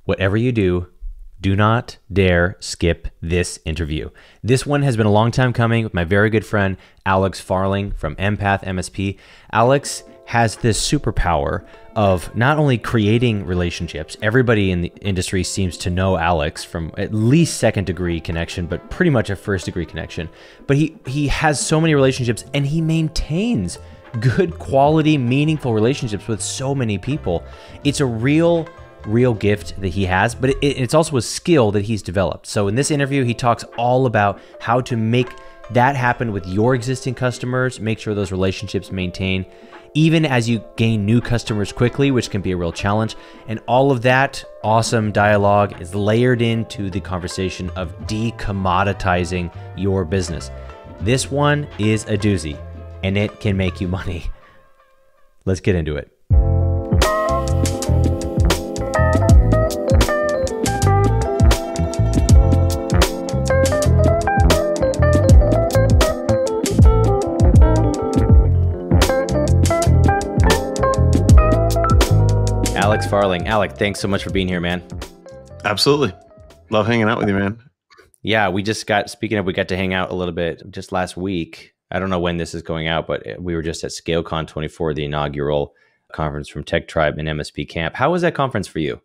Whatever you do not dare skip this interview. This one has been a long time coming with my very good friend, Alex Farling from Empath MSP. Alex has this superpower of not only creating relationships. Everybody in the industry seems to know Alex from at least second degree connection, but pretty much a first degree connection. But he has so many relationships and he maintains good quality, meaningful relationships with so many people. It's a real gift that he has, but it's also a skill that he's developed. So in this interview, he talks all about how to make that happen with your existing customers, make sure those relationships maintain, even as you gain new customers quickly, which can be a real challenge. And all of that awesome dialogue is layered into the conversation of decommoditizing your business. This one is a doozy, and it can make you money. Let's get into it. Alex Farling. Alec, thanks so much for being here, man. Absolutely. Love hanging out with you, man. Yeah, we got to hang out a little bit just last week. I don't know when this is going out, but we were just at ScaleCon 24, the inaugural conference from Tech Tribe and MSP Camp. How was that conference for you?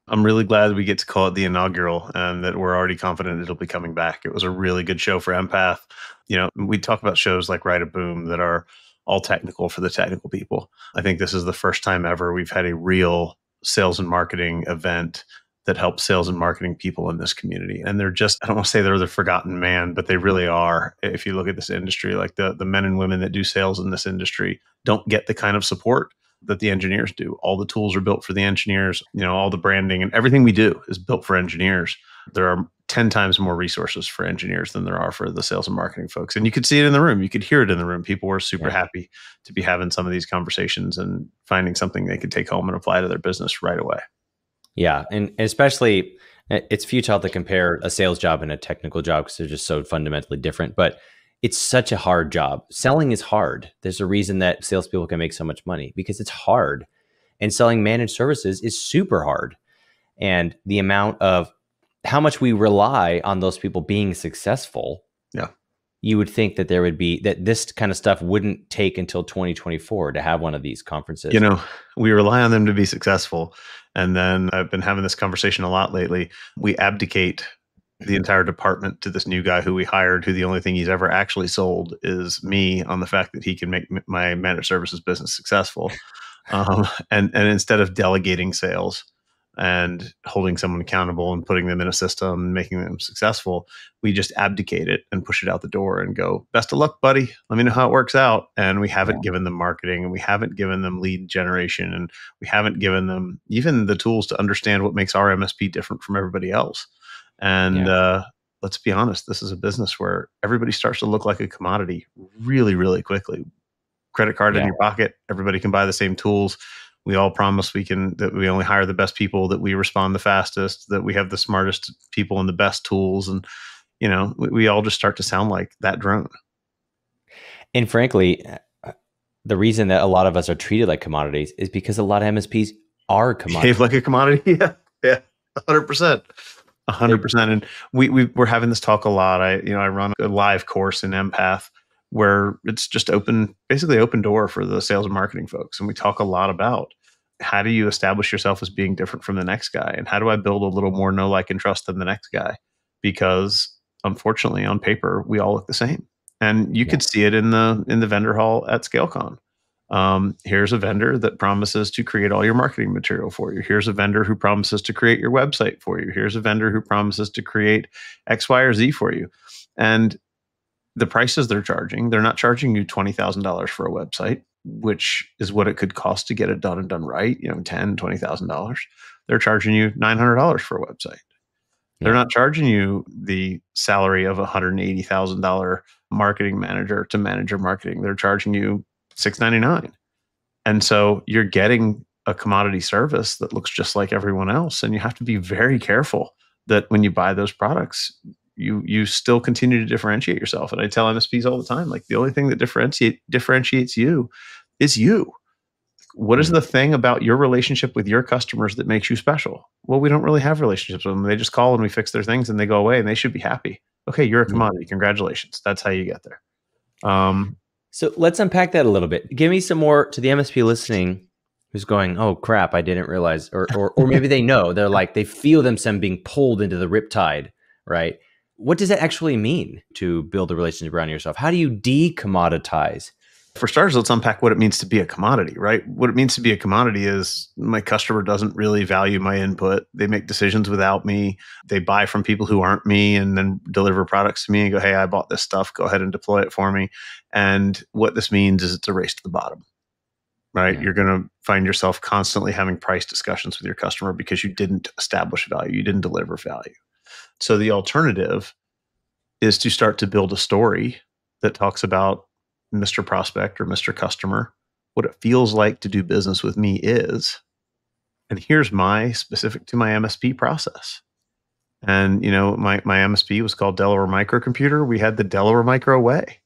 I'm really glad we get to call it the inaugural and that we're already confident it'll be coming back. It was a really good show for Empath. You know, we talk about shows like Ride a Boom that are all technical for the technical people. I think this is the first time ever we've had a real sales and marketing event that helps sales and marketing people in this community. And they're just, I don't want to say they're the forgotten man, but they really are. If you look at this industry, like the men and women that do sales in this industry don't get the kind of support that the engineers do. All the tools are built for the engineers. You know, all the branding and everything we do is built for engineers. There are 10 times more resources for engineers than there are for the sales and marketing folks. And you could see it in the room. You could hear it in the room. People were super happy to be having some of these conversations and finding something they could take home and apply to their business right away. Yeah. And especially, it's futile to compare a sales job and a technical job because they're just so fundamentally different. But it's such a hard job. Selling is hard. There's a reason that salespeople can make so much money because it's hard. And selling managed services is super hard. And the amount of how much we rely on those people being successful, you would think that that this kind of stuff wouldn't take until 2024 to have one of these conferences. You know, we rely on them to be successful. And then I've been having this conversation a lot lately. We abdicate the entire department to this new guy who we hired, who the only thing he's ever actually sold is me on the fact that he can make my managed services business successful. And instead of delegating sales and holding someone accountable and putting them in a system and making them successful, we just abdicate it and push it out the door and go, best of luck, buddy. Let me know how it works out. And we haven't given them marketing, and we haven't given them lead generation, and we haven't given them even the tools to understand what makes our MSP different from everybody else. And let's be honest, this is a business where everybody starts to look like a commodity really, really quickly. Credit card in your pocket, everybody can buy the same tools. We all promise that we only hire the best people, that we respond the fastest, that we have the smartest people and the best tools. And, you know, we all just start to sound like that drone. And frankly, the reason that a lot of us are treated like commodities is because a lot of MSPs are commodities. Behave like a commodity. Yeah. 100%. 100%. And we're having this talk a lot. I run a live course in Empath where it's just basically open door for the sales and marketing folks. And we talk a lot about how do you establish yourself as being different from the next guy? And how do I build a little more know, like, and trust than the next guy? Because unfortunately, on paper, we all look the same. And you could see it in the vendor hall at ScaleCon. Here's a vendor that promises to create all your marketing material for you. Here's a vendor who promises to create your website for you. Here's a vendor who promises to create X, Y, or Z for you. And the prices they're not charging you $20,000 for a website, which is what it could cost to get it done and done right. You know, $10,000, $20,000. They're charging you $900 for a website. They're not charging you the salary of a $180,000 marketing manager to manage your marketing. They're charging you $699. And so you're getting a commodity service that looks just like everyone else. And you have to be very careful that when you buy those products, you still continue to differentiate yourself. And I tell MSPs all the time, like, the only thing that differentiates you is you. What is the thing about your relationship with your customers that makes you special? Well, we don't really have relationships with them. They just call and we fix their things and they go away and they should be happy. Okay, you're a commodity. Congratulations. That's how you get there. So let's unpack that a little bit. Give me some more to the MSP listening who's going, oh crap, I didn't realize, or maybe they know, they're like, they feel themselves being pulled into the riptide, right? What does that actually mean to build a relationship around yourself? How do you de-commoditize? For starters, let's unpack what it means to be a commodity, right? What it means to be a commodity is my customer doesn't really value my input. They make decisions without me. They buy from people who aren't me and then deliver products to me and go, hey, I bought this stuff. Go ahead and deploy it for me. And what this means is it's a race to the bottom, right? Yeah. You're going to find yourself constantly having price discussions with your customer because you didn't establish value. You didn't deliver value. So the alternative is to start to build a story that talks about Mr. Prospect or Mr. Customer, what it feels like to do business with me is, and here's my specific to my MSP process. And, my MSP was called Delaware Microcomputer. We had the Delaware Micro way.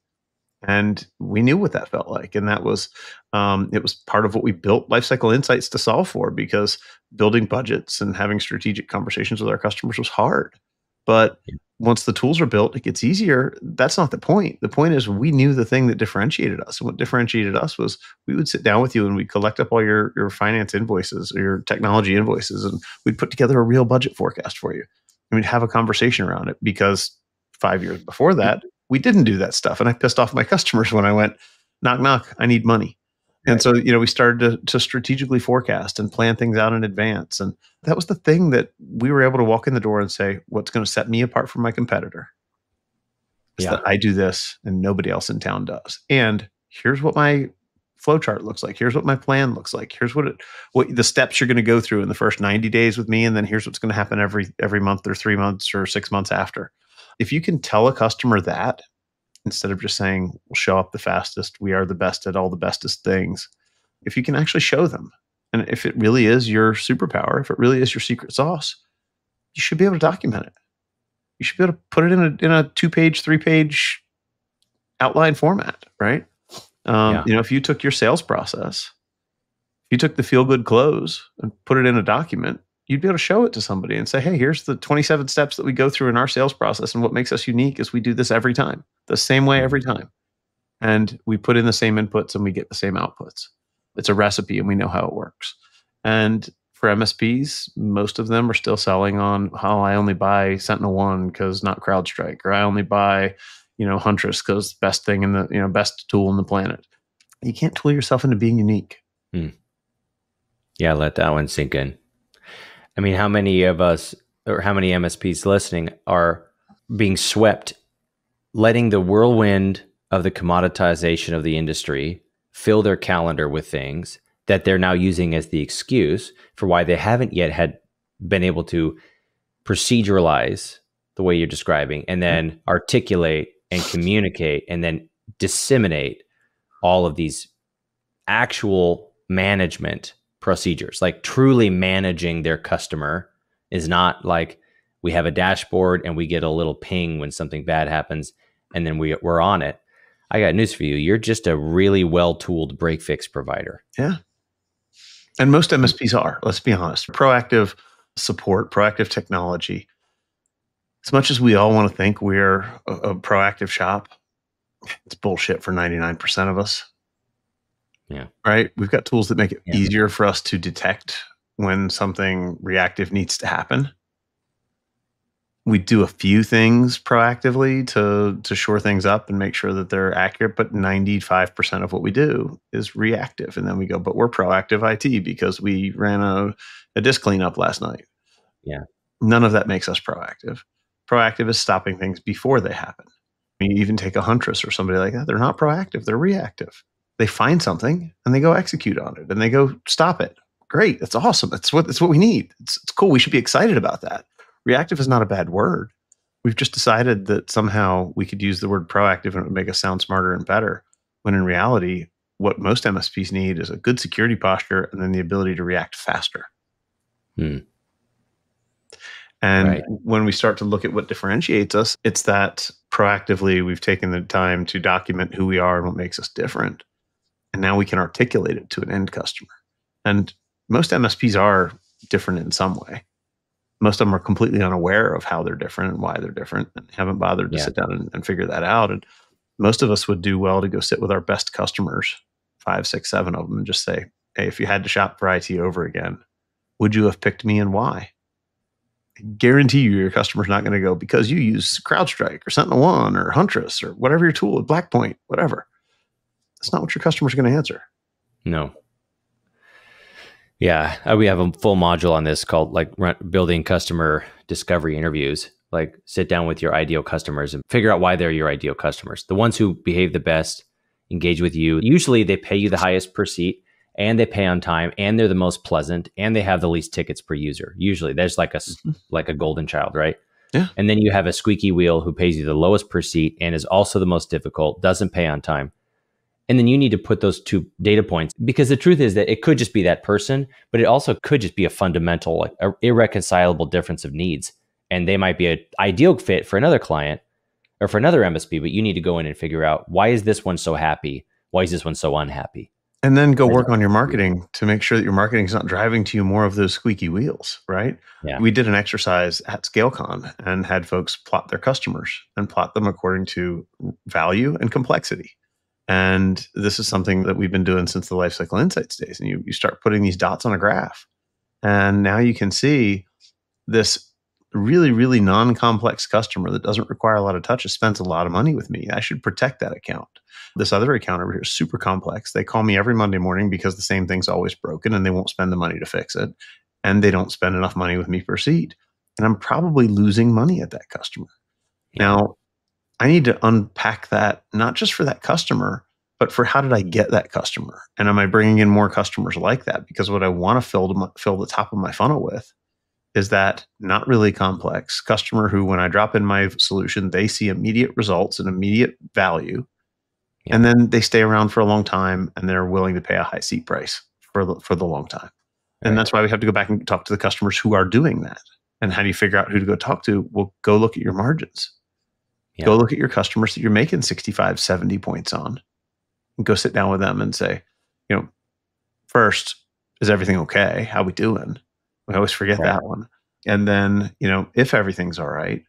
And we knew what that felt like. And that was, it was part of what we built Lifecycle Insights to solve for, because building budgets and having strategic conversations with our customers was hard. But once the tools are built, it gets easier. That's not the point. The point is we knew the thing that differentiated us. And what differentiated us was we would sit down with you and we'd collect up all your finance invoices or your technology invoices, and we'd put together a real budget forecast for you. And we'd have a conversation around it, because 5 years before that, we didn't do that stuff. And I pissed off my customers when I went, knock, knock, I need money. And so, we started to strategically forecast and plan things out in advance. And that was the thing that we were able to walk in the door and say, what's going to set me apart from my competitor is that I do this and nobody else in town does. And here's what my flow chart looks like. Here's what my plan looks like. Here's what the steps you're going to go through in the first 90 days with me. And then here's what's going to happen every month or 3 months or 6 months after. If you can tell a customer that, instead of just saying, we'll show up the fastest, we are the best at all the bestest things. If you can actually show them, and if it really is your superpower, if it really is your secret sauce, you should be able to document it. You should be able to put it in a 2-page, 3-page outline format, right? If you took your sales process, if you took the feel good close and put it in a document, you'd be able to show it to somebody and say, hey, here's the 27 steps that we go through in our sales process. And what makes us unique is we do this every time, the same way every time. And we put in the same inputs and we get the same outputs. It's a recipe and we know how it works. And for MSPs, most of them are still selling on, I only buy SentinelOne because not CrowdStrike, or I only buy, Huntress because best thing in the, best tool on the planet. You can't tool yourself into being unique. Yeah, let that one sink in. I mean, how many of us, or how many MSPs listening, are being swept, letting the whirlwind of the commoditization of the industry fill their calendar with things that they're now using as the excuse for why they haven't yet been able to proceduralize the way you're describing, and then articulate and communicate and then disseminate all of these actual management procedures. Like truly managing their customer is not like we have a dashboard and we get a little ping when something bad happens and then we're on it. I got news for you. You're just a really well-tooled break fix provider. Yeah. And most MSPs are, let's be honest. Proactive support, proactive technology. As much as we all want to think we're a proactive shop, it's bullshit for 99% of us. Yeah. Right. We've got tools that make it easier for us to detect when something reactive needs to happen. We do a few things proactively to shore things up and make sure that they're accurate, but 95% of what we do is reactive. And then we go, but we're proactive IT because we ran a disk cleanup last night. Yeah. None of that makes us proactive. Proactive is stopping things before they happen. You even take a Huntress or somebody like that. They're not proactive. They're reactive. They find something and they go execute on it and they go stop it. Great. That's awesome. It's what we need. It's cool. We should be excited about that. Reactive is not a bad word. We've just decided that somehow we could use the word proactive and it would make us sound smarter and better. When in reality, what most MSPs need is a good security posture and then the ability to react faster. And when we start to look at what differentiates us, it's that proactively we've taken the time to document who we are and what makes us different. And now we can articulate it to an end customer. And most MSPs are different in some way. Most of them are completely unaware of how they're different and why they're different, and haven't bothered to sit down and figure that out. And most of us would do well to go sit with our best customers, 5, 6, 7 of them, and just say, hey, if you had to shop for IT over again, would you have picked me and why? I guarantee you your customer's not going to go, because you use CrowdStrike or SentinelOne or Huntress or whatever your tool, Blackpoint, whatever. That's not what your customer's going to answer. No. Yeah, we have a full module on this called like building customer discovery interviews. Like sit down with your ideal customers and figure out why they're your ideal customers. The ones who behave the best, engage with you. Usually they pay you the highest per seat, and they pay on time, and they're the most pleasant, and they have the least tickets per user. Usually there's like a golden child, right? Yeah. And then you have a squeaky wheel who pays you the lowest per seat and is also the most difficult, doesn't pay on time. And then you need to put those two data points, because the truth is that it could just be that person, but it also could just be a fundamental, like a irreconcilable difference of needs. And they might be an ideal fit for another client or for another MSP, but you need to go in and figure out, why is this one so happy? Why is this one so unhappy? And then go work on your marketing to make sure that your marketing is not driving to you more of those squeaky wheels, right? Yeah. We did an exercise at ScaleCon and had folks plot their customers and plot them according to value and complexity. And this is something that we've been doing since the Lifecycle Insights days. And you start putting these dots on a graph. And now you can see this really, really non-complex customer that doesn't require a lot of touches, spends a lot of money with me. I should protect that account. This other account over here is super complex. They call me every Monday morning because the same thing's always broken and they won't spend the money to fix it. And they don't spend enough money with me per seat. And I'm probably losing money at that customer. Yeah. Now, I need to unpack that, not just for that customer, but for how did I get that customer? And am I bringing in more customers like that? Because what I want to fill the top of my funnel with is that not really complex customer who, when I drop in my solution, they see immediate results and immediate value. Yeah. And then they stay around for a long time and they're willing to pay a high seat price for the long time. And that's why we have to go back and talk to the customers who are doing that. And how do you figure out who to go talk to? Well, go look at your margins. Yeah. Go look at your customers that you're making 65, 70 points on. And go sit down with them and say, first, is everything okay? How we doing? We always forget that one. And then, if everything's all right,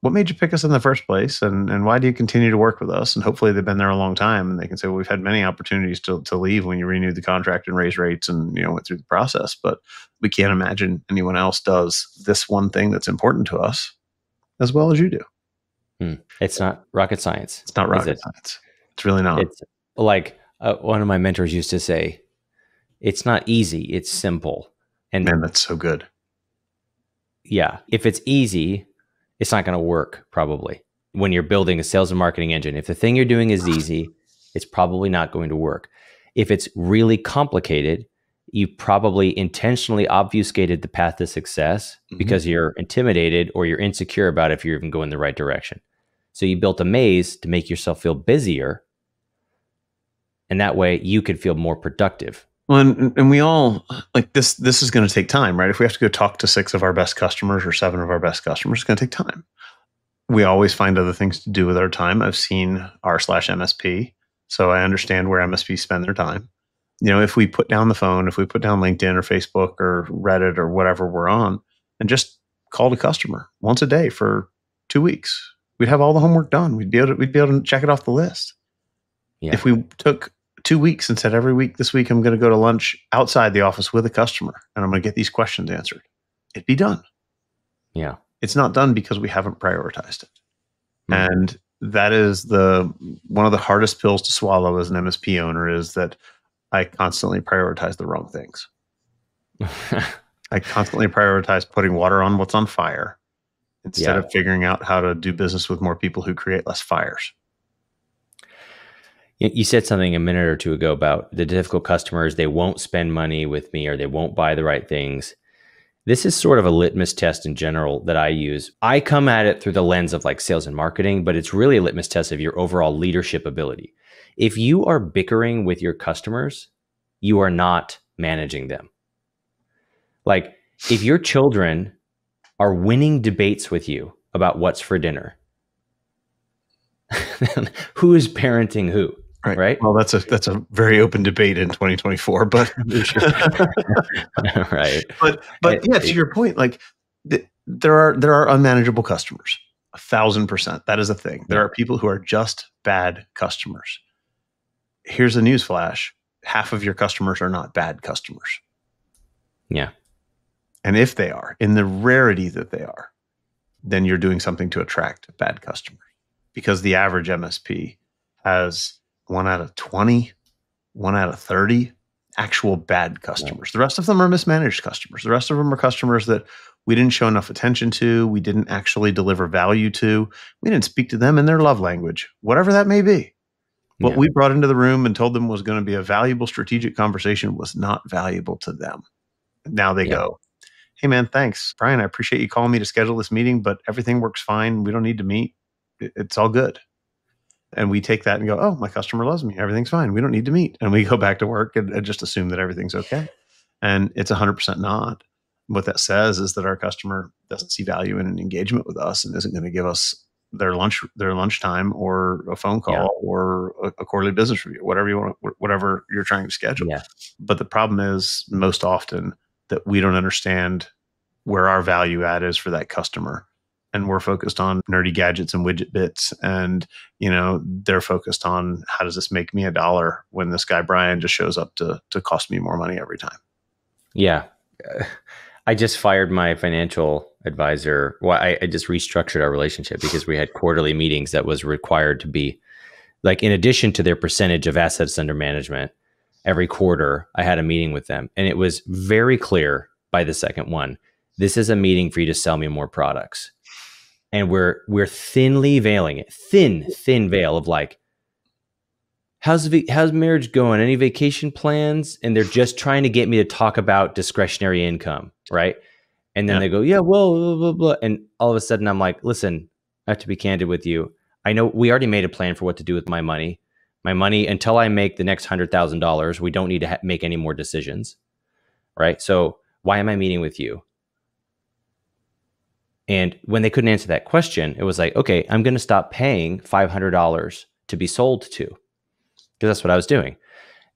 what made you pick us in the first place? And why do you continue to work with us? And hopefully they've been there a long time and they can say, well, we've had many opportunities to leave when you renewed the contract and raised rates and, went through the process, but we can't imagine anyone else does this one thing that's important to us as well as you do. It's not rocket science. It's not rocket science. It's really not. It's like one of my mentors used to say, it's not easy, it's simple. And man, that's so good. Yeah. If it's easy, it's not going to work probably when you're building a sales and marketing engine. If the thing you're doing is easy, it's probably not going to work. If it's really complicated, you probably intentionally obfuscated the path to success because you're intimidated or you're insecure about if you're even going the right direction. So you built a maze to make yourself feel busier. And that way you could feel more productive. Well, and we all, like this is going to take time, right? If we have to go talk to 6 of our best customers or 7 of our best customers, it's going to take time. We always find other things to do with our time. I've seen r/MSP, so I understand where MSPs spend their time. If we put down the phone, if we put down LinkedIn or Facebook or Reddit or whatever we're on, and just called a customer once a day for 2 weeks, we'd have all the homework done. We'd be able to check it off the list. Yeah. If we took 2 weeks and said, every week this week, I'm going to go to lunch outside the office with a customer and I'm going to get these questions answered, it'd be done. Yeah. It's not done because we haven't prioritized it. And that is one of the hardest pills to swallow as an MSP owner, is that I constantly prioritize the wrong things. I constantly prioritize putting water on what's on fire instead of figuring out how to do business with more people who create less fires. You said something a minute or two ago about the difficult customers. They won't spend money with me or they won't buy the right things. This is sort of a litmus test in general that I use. I come at it through the lens of like sales and marketing, but it's really a litmus test of your overall leadership ability. If you are bickering with your customers, you are not managing them. Like if your children are winning debates with you about what's for dinner, who is parenting who? right? Well, that's a very open debate in 2024, but Right. but yeah, to your point, like there are unmanageable customers, 1,000%. That is a thing. There are people who are just bad customers. Here's a news flash: half of your customers are not bad customers. Yeah. And if they are, in the rarity that they are, then you're doing something to attract bad customers, because the average MSP has 1 out of 20, 1 out of 30 actual bad customers. The rest of them are mismanaged customers. The rest of them are customers that we didn't show enough attention to. We didn't actually deliver value to. We didn't speak to them in their love language, whatever that may be. What we brought into the room and told them was going to be a valuable strategic conversation was not valuable to them. Now they go, hey man, thanks, Brian. I appreciate you calling me to schedule this meeting, but everything works fine. We don't need to meet. It's all good. And we take that and go, oh, my customer loves me. Everything's fine. We don't need to meet. And we go back to work and just assume that everything's okay. And it's 100% not. What that says is that our customer doesn't see value in an engagement with us and isn't going to give us their lunchtime or a phone call or a quarterly business review, whatever you want, whatever you're trying to schedule. Yeah. But the problem is most often that we don't understand where our value add is for that customer. And we're focused on nerdy gadgets and widget bits. And, they're focused on how does this make me $1 when this guy, Brian, just shows up to cost me more money every time. Yeah. I just fired my financial advisor. Well, I just restructured our relationship because we had quarterly meetings that was required to be like, in addition to their percentage of assets under management, every quarter I had a meeting with them. And it was very clear by the second one, this is a meeting for you to sell me more products. And we're thinly veiling it, thin veil of like, how's marriage going? Any vacation plans? And they're just trying to get me to talk about discretionary income, right? And then they go, yeah, well, blah, blah, blah. And all of a sudden I'm like, listen, I have to be candid with you. I know we already made a plan for what to do with my money. My money, until I make the next $100,000, we don't need to make any more decisions, right? So why am I meeting with you? And when they couldn't answer that question, it was like, okay, I'm going to stop paying $500 to be sold to, because that's what I was doing.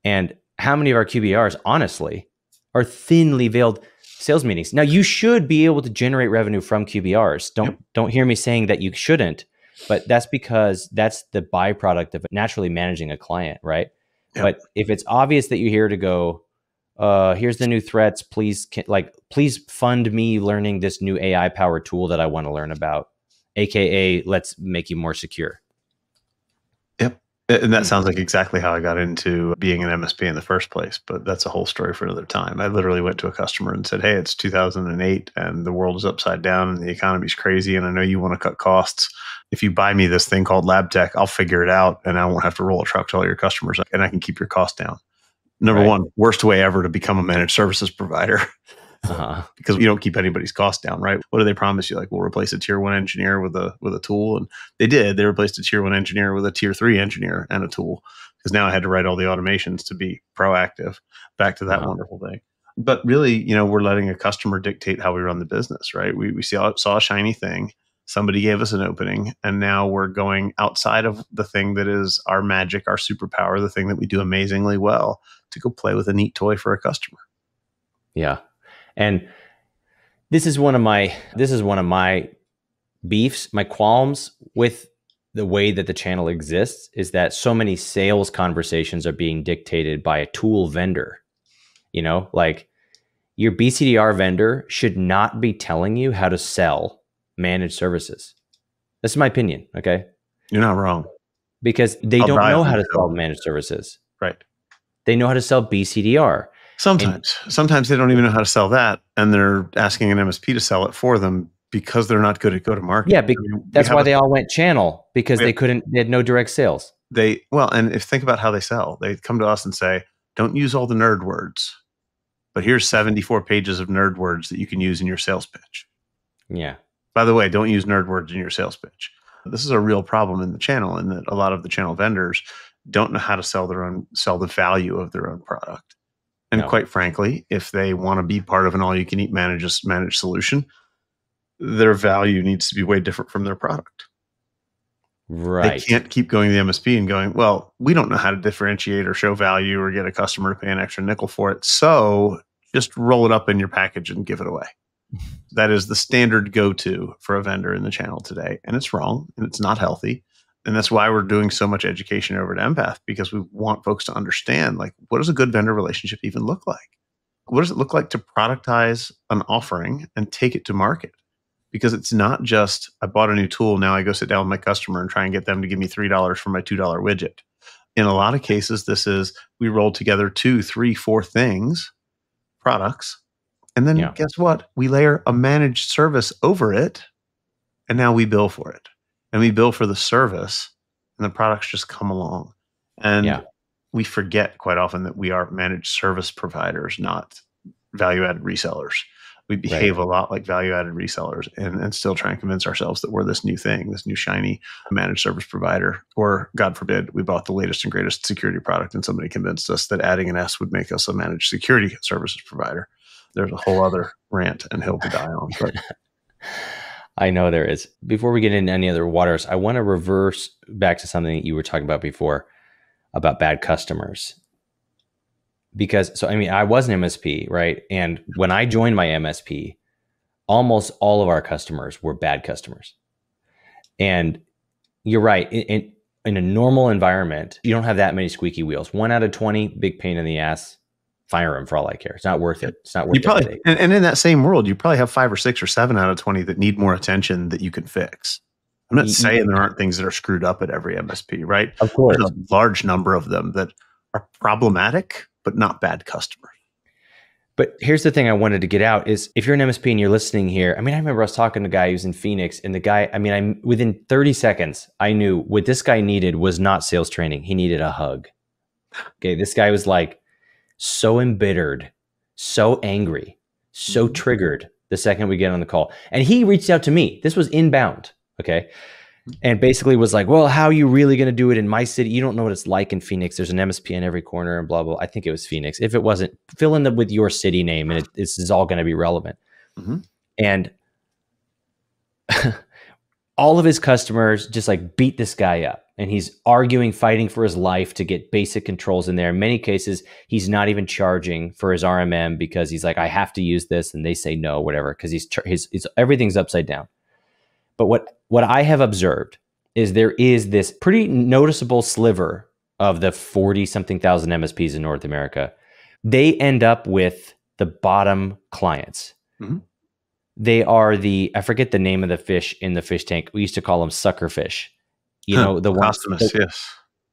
And how many of our QBRs, honestly, are thinly veiled sales meetings? Now, you should be able to generate revenue from QBRs. Don't hear me saying that you shouldn't, but that's because that's the byproduct of naturally managing a client, right? Yep. But if it's obvious that you're here to go, here's the new threats, please fund me learning this new AI powered tool that I want to learn about, AKA let's make you more secure. Yep. And that sounds like exactly how I got into being an MSP in the first place, but that's a whole story for another time. I literally went to a customer and said, hey, it's 2008 and the world is upside down and the economy's crazy. And I know you want to cut costs. If you buy me this thing called Lab Tech, I'll figure it out and I won't have to roll a truck to all your customers and I can keep your costs down. Number one, worst way ever to become a managed services provider because you don't keep anybody's costs down, right? What do they promise you? Like, we'll replace a tier 1 engineer with a tool. And they did. They replaced a tier 1 engineer with a tier 3 engineer and a tool, because now I had to write all the automations to be proactive. Back to that wonderful thing. But really, we're letting a customer dictate how we run the business, right? We saw a shiny thing. Somebody gave us an opening, and now we're going outside of the thing that is our magic, our superpower, the thing that we do amazingly well, to go play with a neat toy for a customer. Yeah. And this is one of my beefs, my qualms with the way that the channel exists, is that so many sales conversations are being dictated by a tool vendor. Like your BCDR vendor should not be telling you how to sell managed services. That's my opinion. Okay. You're not wrong. Because they don't know how to sell managed services. Right. They know how to sell BCDR. Sometimes they don't even know how to sell that. And they're asking an MSP to sell it for them because they're not good at go-to-market. Yeah. That's why they all went channel, because they had no direct sales. And if think about how they sell, they come to us and say, don't use all the nerd words, but here's 74 pages of nerd words that you can use in your sales pitch. Yeah. By the way, don't use nerd words in your sales pitch. This is a real problem in the channel, in that a lot of the channel vendors don't know how to sell the value of their own product. And quite frankly, if they want to be part of an all-you-can-eat managed solution, their value needs to be way different from their product. They Right. can't keep going to the MSP and going, well, we don't know how to differentiate or show value or get a customer to pay an extra nickel for it. So just roll it up in your package and give it away. That is the standard go-to for a vendor in the channel today. And it's wrong and it's not healthy. And that's why we're doing so much education over at Empath, because we want folks to understand, like, what does a good vendor relationship even look like? What does it look like to productize an offering and take it to market? Because it's not just, I bought a new tool, now I go sit down with my customer and try and get them to give me $3 for my $2 widget. In a lot of cases, this is, we roll together 2, 3, 4 things, products, and then guess what? We layer a managed service over it, and now we bill for it. And we bill for the service, and the products just come along. And we forget quite often that we are managed service providers, not value-added resellers. We behave a lot like value-added resellers and still try and convince ourselves that we're this new thing, this new shiny managed service provider. Or, God forbid, we bought the latest and greatest security product and somebody convinced us that adding an S would make us a managed security services provider. There's a whole other rant and hill to die on. But I know there is. Before we get into any other waters, I want to reverse back to something that you were talking about before about bad customers. Because, so, I mean, I was an MSP, right? And when I joined my MSP, almost all of our customers were bad customers. And you're right. In a normal environment, you don't have that many squeaky wheels. 1 out of 20, big pain in the ass. Fire them for all I care. It's not worth it. It's not worth it. You probably, and in that same world, you probably have 5 or 6 or 7 out of 20 that need more attention that you can fix. I'm not saying there aren't things that are screwed up at every MSP, right? Of course. There's a large number of them that are problematic, but not bad customers. But here's the thing I wanted to get out is, if you're an MSP and you're listening here, I mean, I remember I was talking to a guy who's in Phoenix, and the guy, I mean, within 30 seconds, I knew what this guy needed was not sales training. He needed a hug. Okay. This guy was like so embittered, so angry, so triggered the second we get on the call. And he reached out to me. This was inbound. Okay. And basically was like, well, how are you really going to do it in my city? You don't know what it's like in Phoenix. There's an MSP in every corner and blah, blah. I think it was Phoenix. If it wasn't, fill in with your city name and this is all going to be relevant. And all of his customers just like beat this guy up, and he's arguing, fighting for his life to get basic controls in there. In many cases, he's not even charging for his RMM because he's like, I have to use this. And they say no, whatever, because everything's upside down. But what I have observed is there is this pretty noticeable sliver of the 40-something thousand MSPs in North America. They end up with the bottom clients. They are I forget the name of the fish in the fish tank. We used to call them sucker fish. You know, the ones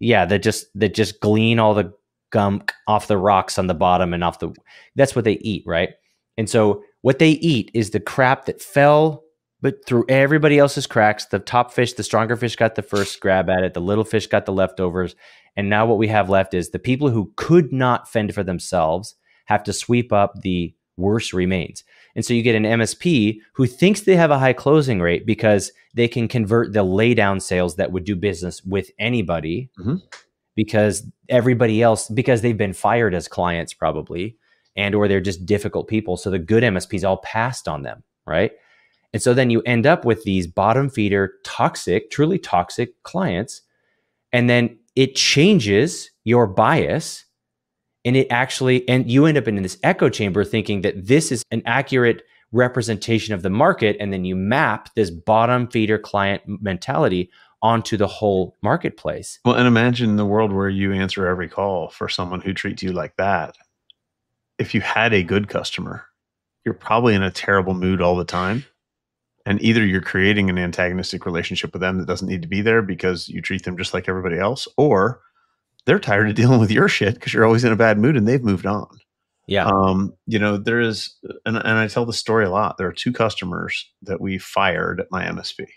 that just glean all the gunk off the rocks on the bottom and that's what they eat, right? And so what they eat is the crap that fell, but through everybody else's cracks. The top fish, the stronger fish got the first grab at it. The little fish got the leftovers. And now what we have left is the people who could not fend for themselves have to sweep up the worst remains. And so you get an MSP who thinks they have a high closing rate because they can convert the lay down sales that would do business with anybody because everybody else, because they've been fired as clients probably, and or they're just difficult people. So the good MSPs all passed on them, right? And so then you end up with these bottom feeder, toxic, truly toxic clients. And then it changes your bias, and you end up in this echo chamber thinking that this is an accurate representation of the market. And then you map this bottom feeder client mentality onto the whole marketplace. Well, and imagine the world where you answer every call for someone who treats you like that. If you had a good customer, you're probably in a terrible mood all the time. And either you're creating an antagonistic relationship with them that doesn't need to be there because you treat them just like everybody else, or they're tired of dealing with your shit because you're always in a bad mood and they've moved on. Yeah. You know, there is, and I tell the story a lot. There are 2 customers that we fired at my MSP.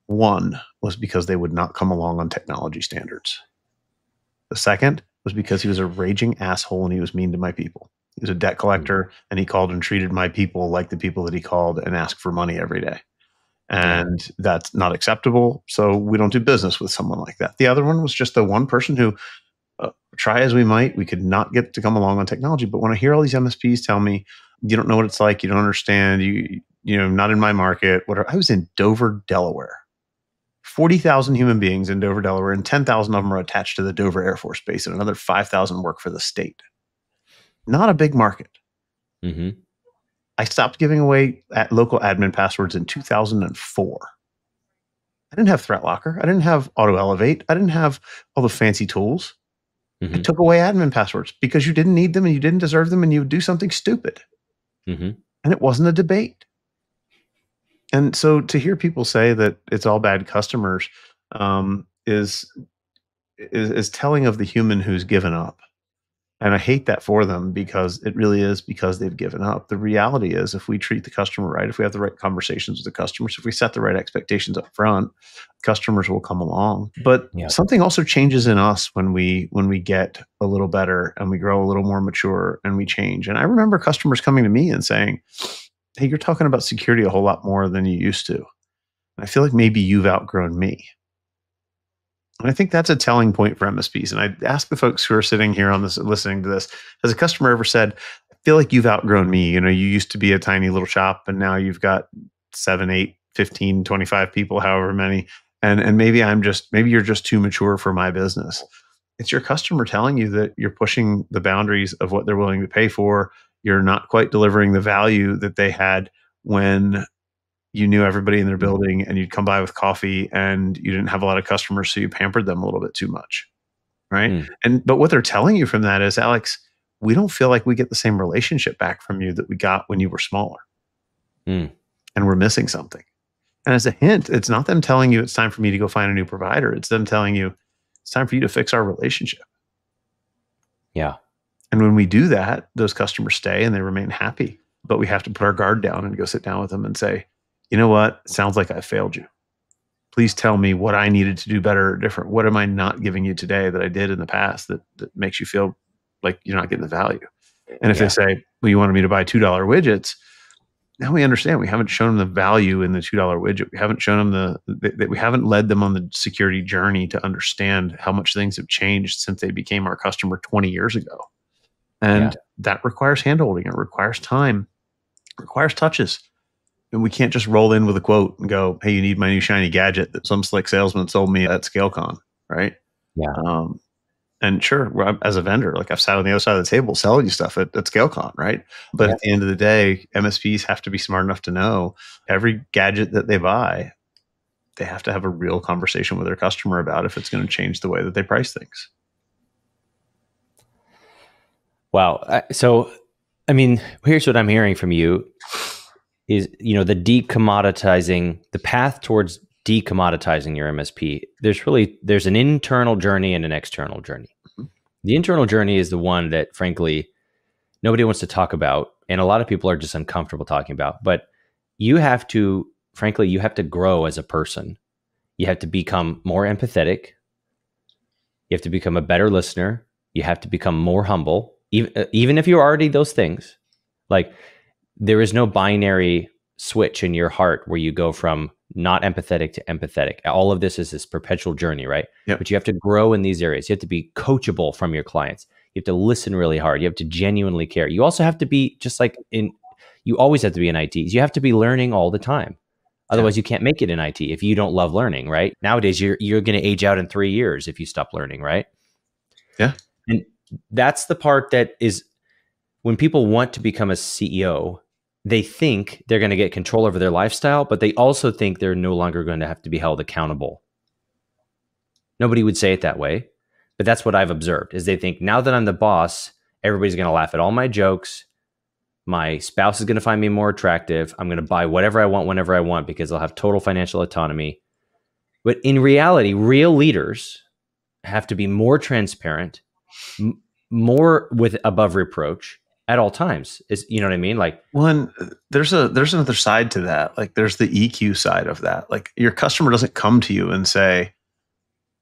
One was because they would not come along on technology standards. The second was because he was a raging asshole and he was mean to my people. He was a debt collector and he called and treated my people like the people that he called and asked for money every day. And that's not acceptable. So we don't do business with someone like that. The other one was just the one person who, try as we might, we could not get to come along on technology. But when I hear all these MSPs tell me, you don't know what it's like, you don't understand, you know, not in my market, whatever. I was in Dover, Delaware, 40,000 human beings in Dover, Delaware, and 10,000 of them are attached to the Dover Air Force Base, and another 5,000 work for the state. Not a big market. Mm-hmm. I stopped giving away local admin passwords in 2004. I didn't have Threat Locker. I didn't have Auto Elevate. I didn't have all the fancy tools. Mm-hmm. I took away admin passwords because you didn't need them and you didn't deserve them and you would do something stupid. Mm-hmm. And it wasn't a debate. And so to hear people say that it's all bad customers is telling of the human who's given up. And I hate that for them because it really is because they've given up. The reality is if we treat the customer right, if we have the right conversations with the customers, if we set the right expectations up front, customers will come along. But something also changes in us when we get a little better and we grow a little more mature and we change. And I remember customers coming to me and saying, hey, you're talking about security a whole lot more than you used to. And I feel like maybe you've outgrown me. And I think that's a telling point for MSPs. And I ask the folks who are sitting here on this, listening to this, has a customer ever said, I feel like you've outgrown me? You know, you used to be a tiny little shop and now you've got 7, 8, 15, 25 people, however many. And maybe you're just too mature for my business. It's your customer telling you that you're pushing the boundaries of what they're willing to pay for. You're not quite delivering the value that they had when you knew everybody in their building and you'd come by with coffee and you didn't have a lot of customers. So you pampered them a little bit too much. Right. But what they're telling you from that is, Alex, we don't feel like we get the same relationship back from you that we got when you were smaller. And we're missing something. And as a hint, it's not them telling you it's time for me to go find a new provider. It's them telling you it's time for you to fix our relationship. Yeah. And when we do that, those customers stay and they remain happy. But we have to put our guard down and go sit down with them and say, you know what? It sounds like I failed you. Please tell me what I needed to do better or different. What am I not giving you today that I did in the past that makes you feel like you're not getting the value? And if they say, well, you wanted me to buy $2 widgets, now we understand we haven't shown them the value in the $2 widget. We haven't shown them that we haven't led them on the security journey to understand how much things have changed since they became our customer 20 years ago. And that requires handholding. It requires time. It requires touches. And we can't just roll in with a quote and go, hey, you need my new shiny gadget that some slick salesman sold me at ScaleCon, right? Yeah. And sure, as a vendor, like I've sat on the other side of the table selling you stuff at ScaleCon, right? But at the end of the day, MSPs have to be smart enough to know every gadget that they buy, they have to have a real conversation with their customer about if it's going to change the way that they price things. Wow. So, I mean, here's what I'm hearing from you is, you know, the path towards decommoditizing your MSP. There's an internal journey and an external journey. The internal journey is the one that, frankly, nobody wants to talk about. And a lot of people are just uncomfortable talking about. But you have to grow as a person. You have to become more empathetic. You have to become a better listener. You have to become more humble, even if you're already those things. Like, there is no binary switch in your heart where you go from not empathetic to empathetic. All of this is this perpetual journey, right? Yep. But you have to grow in these areas. You have to be coachable from your clients. You have to listen really hard. You have to genuinely care. You also have to be you always have to be in IT. You have to be learning all the time. Otherwise, you can't make it in IT if you don't love learning, right? Nowadays, you're going to age out in 3 years if you stop learning, right? Yeah. And that's the part that is when people want to become a CEO, they think they're going to get control over their lifestyle, but they also think they're no longer going to have to be held accountable. Nobody would say it that way, but that's what I've observed is they think now that I'm the boss, everybody's going to laugh at all my jokes. My spouse is going to find me more attractive. I'm going to buy whatever I want, whenever I want, because I'll have total financial autonomy. But in reality, real leaders have to be more transparent, more with above reproach, at all times. Is, you know what I mean? Like, one, there's another side to that. Like, there's the EQ side of that. Like, your customer doesn't come to you and say,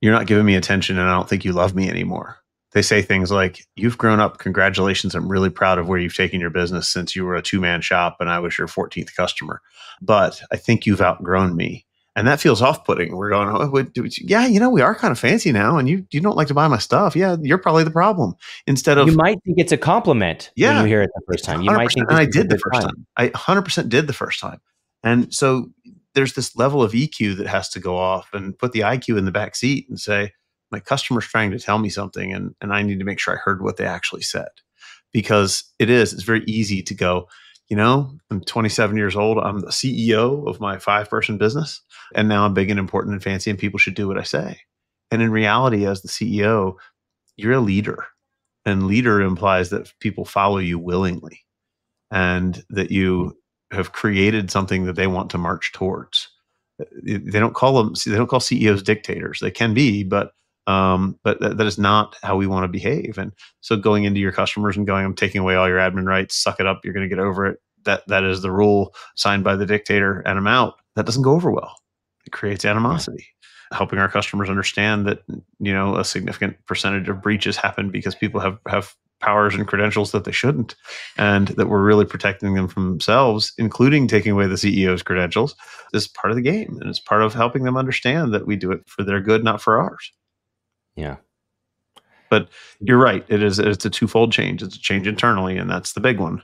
you're not giving me attention and I don't think you love me anymore. They say things like, you've grown up. Congratulations. I'm really proud of where you've taken your business since you were a 2-man shop and I was your 14th customer. But I think you've outgrown me. And that feels off-putting. We're going, we are kind of fancy now, and you don't like to buy my stuff. Yeah, you're probably the problem. Instead of, you might think it's a compliment when you hear it the first time. You might think, and I did the first time. I 100% did the first time. And so there's this level of EQ that has to go off and put the IQ in the back seat and say, my customer's trying to tell me something, and I need to make sure I heard what they actually said. Because it's very easy to go, I'm 27 years old. I'm the CEO of my 5-person business. And now I'm big and important and fancy and people should do what I say. And in reality, as the CEO, you're a leader. And leader implies that people follow you willingly and that you have created something that they want to march towards. They don't call CEOs dictators. They can be, but that is not how we want to behave. And so going into your customers and going, I'm taking away all your admin rights, suck it up, you're going to get over it. That is the rule signed by the dictator, and I'm out. That doesn't go over well. It creates animosity. Helping our customers understand that, a significant percentage of breaches happen because people have powers and credentials that they shouldn't, and that we're really protecting them from themselves, including taking away the CEO's credentials, is part of the game. And it's part of helping them understand that we do it for their good, not for ours. Yeah. But you're right. It's a twofold change. It's a change internally, and that's the big one.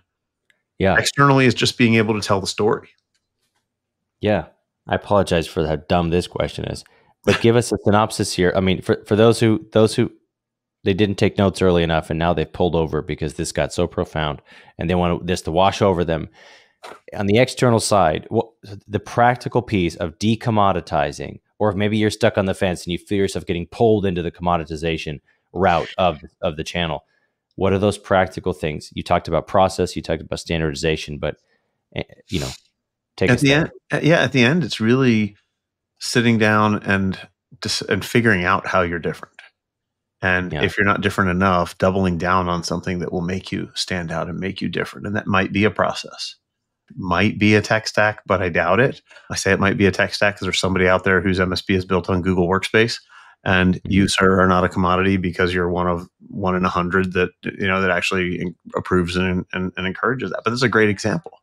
Yeah. Externally is just being able to tell the story. Yeah. I apologize for how dumb this question is, but give us a synopsis here. I mean, for those who they didn't take notes early enough and now they've pulled over because this got so profound and they want this to wash over them. On the external side, the practical piece of decommoditizing, or if maybe you're stuck on the fence and you feel yourself getting pulled into the commoditization route of the channel. What are those practical things? You talked about process, you talked about standardization, but take us there. At the end, it's really sitting down and figuring out how you're different. And if you're not different enough, doubling down on something that will make you stand out and make you different. And that might be a process, might be a tech stack, but I doubt it. I say it might be a tech stack because there's somebody out there whose MSP is built on Google Workspace. And you, sir, are not a commodity because you're one in 100 that that actually approves and encourages that. But this is a great example.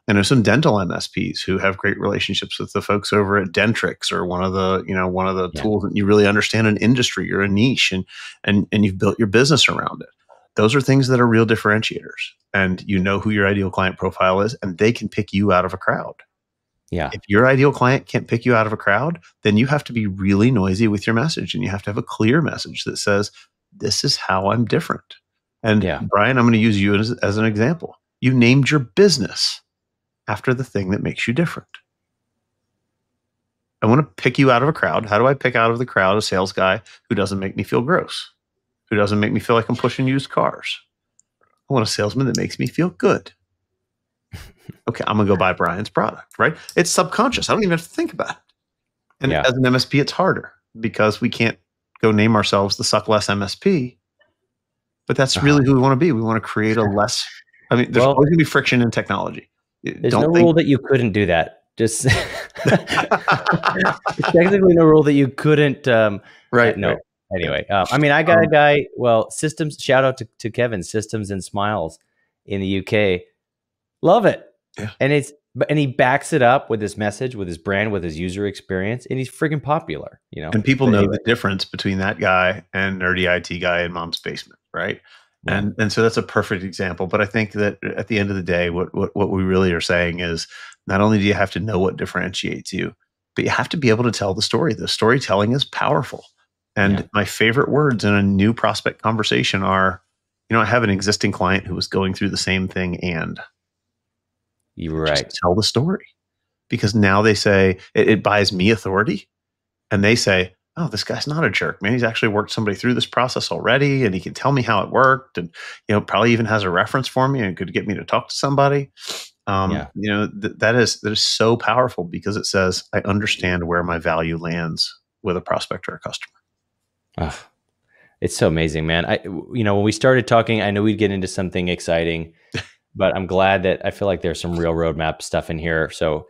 And there's some dental MSPs who have great relationships with the folks over at Dentrix, or one of the tools that you really understand an industry or a niche, and you've built your business around it. Those are things that are real differentiators, and you know who your ideal client profile is, and they can pick you out of a crowd. Yeah. If your ideal client can't pick you out of a crowd, then you have to be really noisy with your message, and you have to have a clear message that says, this is how I'm different. And Brian, I'm going to use you as an example. You named your business after the thing that makes you different. I want to pick you out of a crowd. How do I pick out of the crowd a sales guy who doesn't make me feel gross, who doesn't make me feel like I'm pushing used cars? I want a salesman that makes me feel good. Okay, I'm going to go buy Brian's product, right? It's subconscious. I don't even have to think about it. And as an MSP, it's harder because we can't go name ourselves the suck less MSP. But that's really who we want to be. We want to create a less, there's always going to be friction in technology. There's no rule that you couldn't do that. Just there's technically no rule that you couldn't. Right. No. Right. Anyway, I got a guy. Well, systems. Shout out to Kevin. Systems and Smiles in the UK. Love it. Yeah. And he backs it up with his message, with his brand, with his user experience, and he's freaking popular. And people know the difference between that guy and nerdy IT guy in mom's basement, right? Yeah. And so that's a perfect example. But I think that at the end of the day, what we really are saying is, not only do you have to know what differentiates you, but you have to be able to tell the story. The storytelling is powerful. And my favorite words in a new prospect conversation are, I have an existing client who was going through the same thing, and you're right. Just tell the story, because now they say it buys me authority, and they say, oh, this guy's not a jerk, man. He's actually worked somebody through this process already, and he can tell me how it worked, and probably even has a reference for me and could get me to talk to somebody. That is so powerful, because it says I understand where my value lands with a prospect or a customer. It's so amazing, man. When we started talking, I know we'd get into something exciting, but I'm glad that I feel like there's some real roadmap stuff in here. So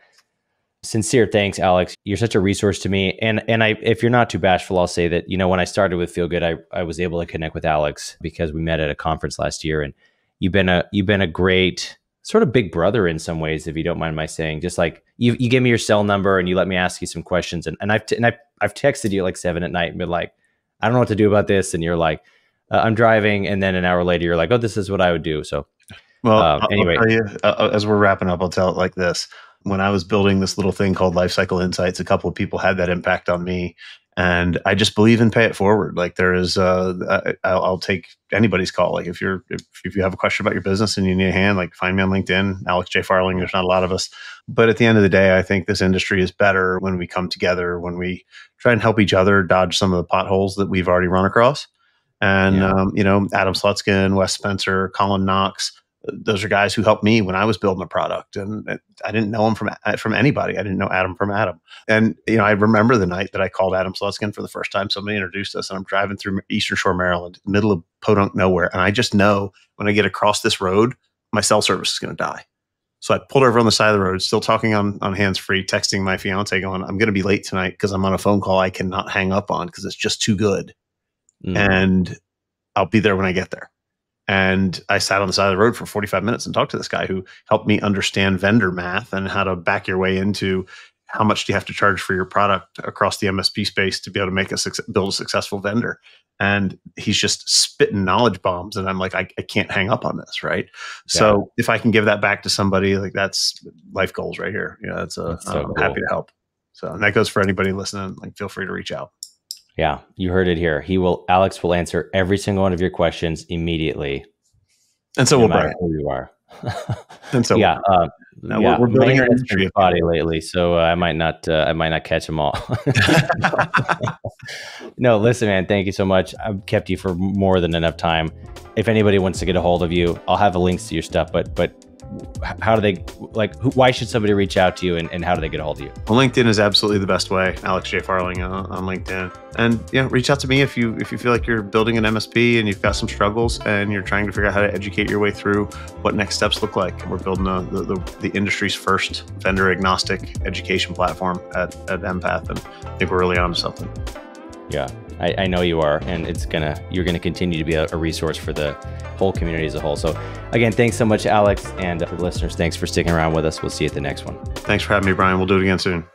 sincere thanks, Alex. You're such a resource to me. And if you're not too bashful, I'll say that, when I started with Feel Good, I was able to connect with Alex because we met at a conference last year, and you've been a great sort of big brother in some ways, if you don't mind my saying. Just like you gave me your cell number and you let me ask you some questions, and I've texted you like 7 at night and been like, I don't know what to do about this. And you're like, I'm driving. And then an hour later, you're like, oh, this is what I would do. So, well, anyway, I'll tell you, as we're wrapping up, I'll tell it like this. When I was building this little thing called Lifecycle Insights, a couple of people had that impact on me. And I just believe in pay it forward. Like there is, I'll take anybody's call. Like if you have a question about your business and you need a hand, like find me on LinkedIn, Alex J. Farling. There's not a lot of us, but at the end of the day, I think this industry is better when we come together, when we try and help each other dodge some of the potholes that we've already run across. And Adam Slutskin, Wes Spencer, Colin Knox. Those are guys who helped me when I was building a product, and I didn't know him from anybody. I didn't know Adam from Adam. And I remember the night that I called Adam Slutskin for the first time. Somebody introduced us, and I'm driving through Eastern Shore, Maryland, middle of podunk nowhere, and I just know when I get across this road, my cell service is going to die. So I pulled over on the side of the road, still talking on hands-free, texting my fiance, going, "I'm going to be late tonight because I'm on a phone call I cannot hang up on because it's just too good, and I'll be there when I get there." And I sat on the side of the road for 45 minutes and talked to this guy who helped me understand vendor math and how to back your way into how much do you have to charge for your product across the MSP space to be able to make build a successful vendor. And he's just spitting knowledge bombs. And I'm like, I can't hang up on this, right? Yeah. So if I can give that back to somebody, like that's life goals right here. That's so I'm happy to help. So and that goes for anybody listening. Like feel free to reach out. Yeah, you heard it here. Alex will answer every single one of your questions immediately. And so no will matter Brian. Who you are. And so yeah, we're building an industry body lately, so I might not catch them all. No, listen, man. Thank you so much. I've kept you for more than enough time. If anybody wants to get a hold of you, I'll have the links to your stuff. But how do they why should somebody reach out to you and how do they get a hold of you? Well, LinkedIn is absolutely the best way. Alex J. Farling on LinkedIn. And reach out to me if you feel like you're building an MSP and you've got some struggles and you're trying to figure out how to educate your way through what next steps look like. We're building the industry's first vendor agnostic education platform at Empath, and I think we're really onto something. Yeah, I know you are, and you're gonna continue to be a resource for the whole community as a whole. So again, thanks so much, Alex, and for the listeners, thanks for sticking around with us. We'll see you at the next one. Thanks for having me, Brian. We'll do it again soon.